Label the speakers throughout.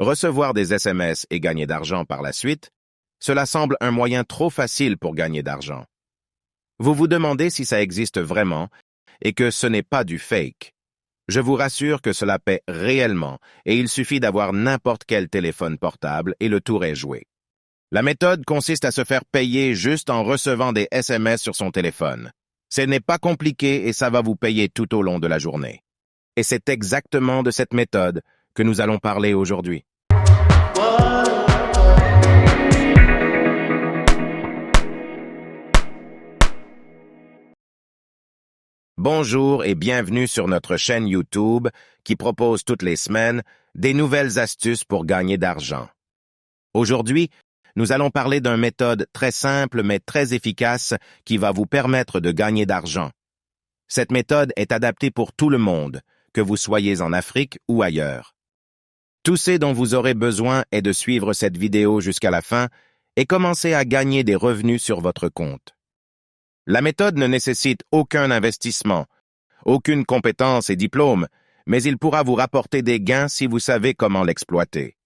Speaker 1: Recevoir des SMS et gagner d'argent par la suite, cela semble un moyen trop facile pour gagner d'argent. Vous vous demandez si ça existe vraiment et que ce n'est pas du fake. Je vous rassure que cela paie réellement et il suffit d'avoir n'importe quel téléphone portable et le tour est joué. La méthode consiste à se faire payer juste en recevant des SMS sur son téléphone. Ce n'est pas compliqué et ça va vous payer tout au long de la journée. Et c'est exactement de cette méthode que nous allons parler aujourd'hui. Bonjour et bienvenue sur notre chaîne YouTube qui propose toutes les semaines des nouvelles astuces pour gagner d'argent. Aujourd'hui, nous allons parler d'une méthode très simple mais très efficace qui va vous permettre de gagner d'argent. Cette méthode est adaptée pour tout le monde, que vous soyez en Afrique ou ailleurs. Tout ce dont vous aurez besoin est de suivre cette vidéo jusqu'à la fin et commencer à gagner des revenus sur votre compte. La méthode ne nécessite aucun investissement, aucune compétence et diplôme, mais il pourra vous rapporter des gains si vous savez comment l'exploiter.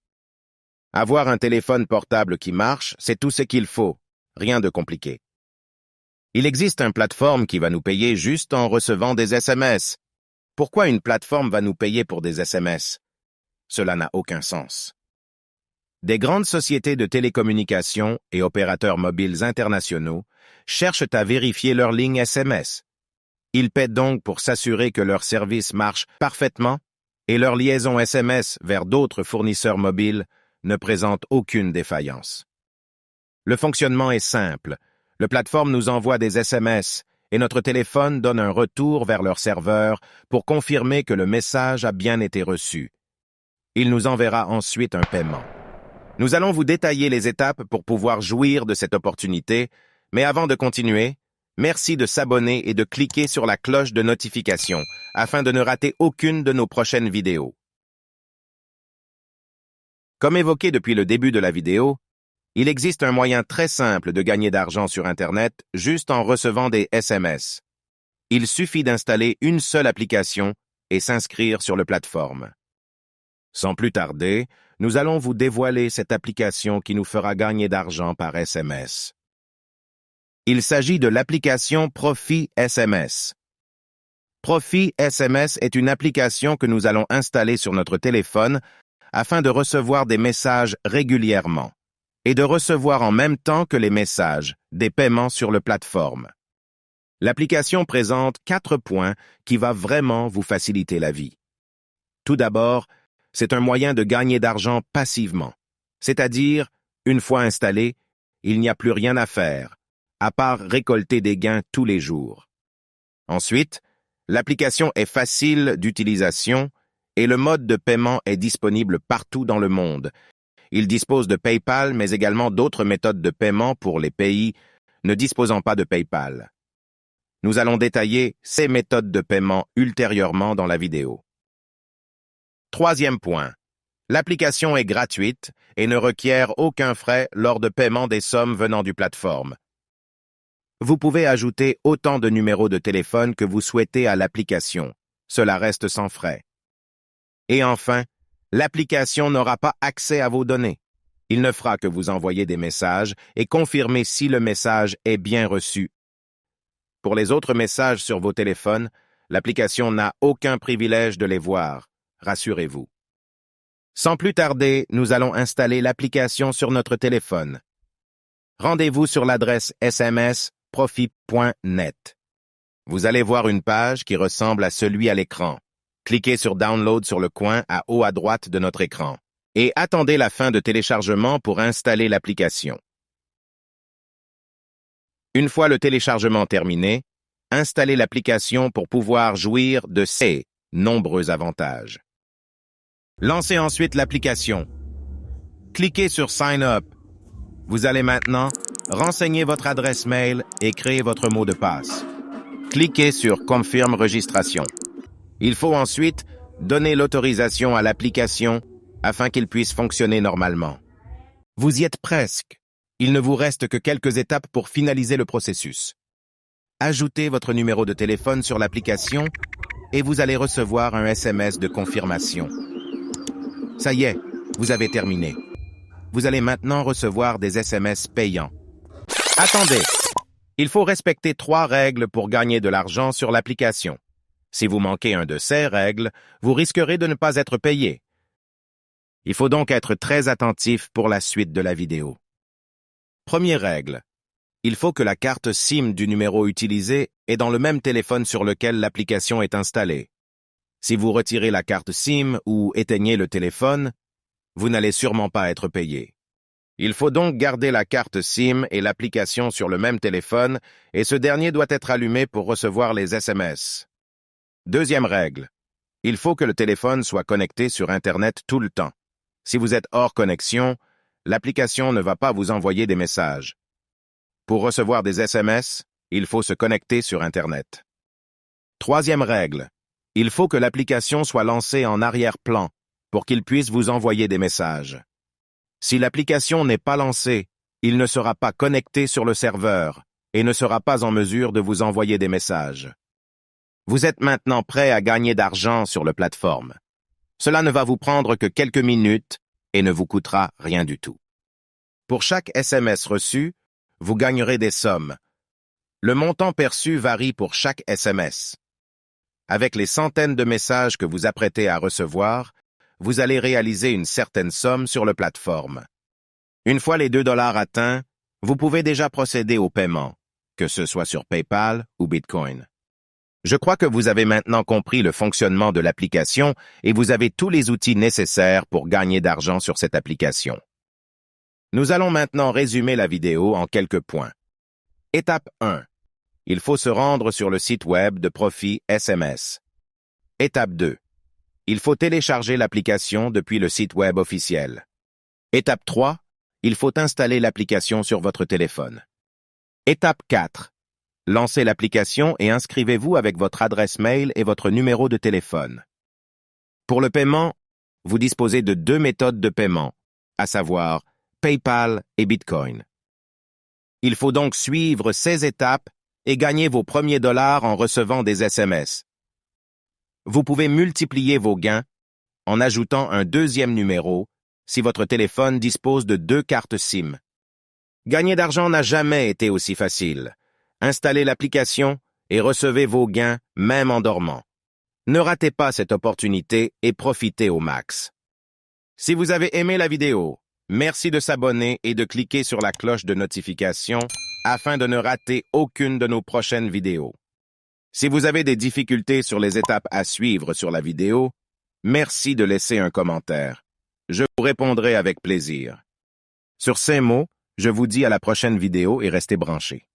Speaker 1: Avoir un téléphone portable qui marche, c'est tout ce qu'il faut, rien de compliqué. Il existe une plateforme qui va nous payer juste en recevant des SMS. Pourquoi une plateforme va nous payer pour des SMS? Cela n'a aucun sens. Des grandes sociétés de télécommunications et opérateurs mobiles internationaux cherchent à vérifier leurs lignes SMS. Ils paient donc pour s'assurer que leur service marche parfaitement et leur liaison SMS vers d'autres fournisseurs mobiles ne présente aucune défaillance. Le fonctionnement est simple. La plateforme nous envoie des SMS et notre téléphone donne un retour vers leur serveur pour confirmer que le message a bien été reçu. Il nous enverra ensuite un paiement. Nous allons vous détailler les étapes pour pouvoir jouir de cette opportunité, mais avant de continuer, merci de s'abonner et de cliquer sur la cloche de notification afin de ne rater aucune de nos prochaines vidéos. Comme évoqué depuis le début de la vidéo, il existe un moyen très simple de gagner d'argent sur Internet juste en recevant des SMS. Il suffit d'installer une seule application et s'inscrire sur la plateforme. Sans plus tarder, nous allons vous dévoiler cette application qui nous fera gagner d'argent par SMS. Il s'agit de l'application Profi SMS. Profi SMS est une application que nous allons installer sur notre téléphone afin de recevoir des messages régulièrement et de recevoir en même temps que les messages des paiements sur la plateforme. L'application présente 4 points qui va vraiment vous faciliter la vie. Tout d'abord, c'est un moyen de gagner d'argent passivement, c'est-à-dire, une fois installé, il n'y a plus rien à faire, à part récolter des gains tous les jours. Ensuite, l'application est facile d'utilisation et le mode de paiement est disponible partout dans le monde. Il dispose de PayPal, mais également d'autres méthodes de paiement pour les pays ne disposant pas de PayPal. Nous allons détailler ces méthodes de paiement ultérieurement dans la vidéo. Troisième point, l'application est gratuite et ne requiert aucun frais lors de paiement des sommes venant du plateforme. Vous pouvez ajouter autant de numéros de téléphone que vous souhaitez à l'application. Cela reste sans frais. Et enfin, l'application n'aura pas accès à vos données. Il ne fera que vous envoyer des messages et confirmer si le message est bien reçu. Pour les autres messages sur vos téléphones, l'application n'a aucun privilège de les voir. Rassurez-vous. Sans plus tarder, nous allons installer l'application sur notre téléphone. Rendez-vous sur l'adresse smsprofi.net. Vous allez voir une page qui ressemble à celui à l'écran. Cliquez sur Download sur le coin à haut à droite de notre écran et attendez la fin de téléchargement pour installer l'application. Une fois le téléchargement terminé, installez l'application pour pouvoir jouir de ses nombreux avantages. Lancez ensuite l'application. Cliquez sur Sign Up. Vous allez maintenant renseigner votre adresse mail et créer votre mot de passe. Cliquez sur Confirme registration. Il faut ensuite donner l'autorisation à l'application afin qu'il puisse fonctionner normalement. Vous y êtes presque. Il ne vous reste que quelques étapes pour finaliser le processus. Ajoutez votre numéro de téléphone sur l'application et vous allez recevoir un SMS de confirmation. Ça y est, Vous avez terminé. Vous allez maintenant recevoir des SMS payants. Attendez! Il faut respecter 3 règles pour gagner de l'argent sur l'application. Si vous manquez une de ces règles, vous risquerez de ne pas être payé. Il faut donc être très attentif pour la suite de la vidéo. Première règle. Il faut que la carte SIM du numéro utilisé est dans le même téléphone sur lequel l'application est installée. Si vous retirez la carte SIM ou éteignez le téléphone, vous n'allez sûrement pas être payé. Il faut donc garder la carte SIM et l'application sur le même téléphone et ce dernier doit être allumé pour recevoir les SMS. Deuxième règle. Il faut que le téléphone soit connecté sur Internet tout le temps. Si vous êtes hors connexion, l'application ne va pas vous envoyer des messages. Pour recevoir des SMS, il faut se connecter sur Internet. Troisième règle. Il faut que l'application soit lancée en arrière-plan pour qu'il puisse vous envoyer des messages. Si l'application n'est pas lancée, il ne sera pas connecté sur le serveur et ne sera pas en mesure de vous envoyer des messages. Vous êtes maintenant prêt à gagner d'argent sur la plateforme. Cela ne va vous prendre que quelques minutes et ne vous coûtera rien du tout. Pour chaque SMS reçu, vous gagnerez des sommes. Le montant perçu varie pour chaque SMS. Avec les centaines de messages que vous apprêtez à recevoir, vous allez réaliser une certaine somme sur la plateforme. Une fois les 2 $ atteints, vous pouvez déjà procéder au paiement, que ce soit sur PayPal ou Bitcoin. Je crois que vous avez maintenant compris le fonctionnement de l'application et vous avez tous les outils nécessaires pour gagner d'argent sur cette application. Nous allons maintenant résumer la vidéo en quelques points. Étape 1. Il faut se rendre sur le site web de Profit SMS. Étape 2. Il faut télécharger l'application depuis le site web officiel. Étape 3. Il faut installer l'application sur votre téléphone. Étape 4. Lancez l'application et inscrivez-vous avec votre adresse mail et votre numéro de téléphone. Pour le paiement, vous disposez de 2 méthodes de paiement, à savoir PayPal et Bitcoin. Il faut donc suivre ces étapes et gagner vos premiers dollars en recevant des SMS. Vous pouvez multiplier vos gains en ajoutant un deuxième numéro si votre téléphone dispose de 2 cartes SIM. Gagner d'argent n'a jamais été aussi facile. Installez l'application et recevez vos gains même en dormant. Ne ratez pas cette opportunité et profitez au max. Si vous avez aimé la vidéo, merci de s'abonner et de cliquer sur la cloche de notification afin de ne rater aucune de nos prochaines vidéos. Si vous avez des difficultés sur les étapes à suivre sur la vidéo, merci de laisser un commentaire. Je vous répondrai avec plaisir. Sur ces mots, je vous dis à la prochaine vidéo et restez branchés.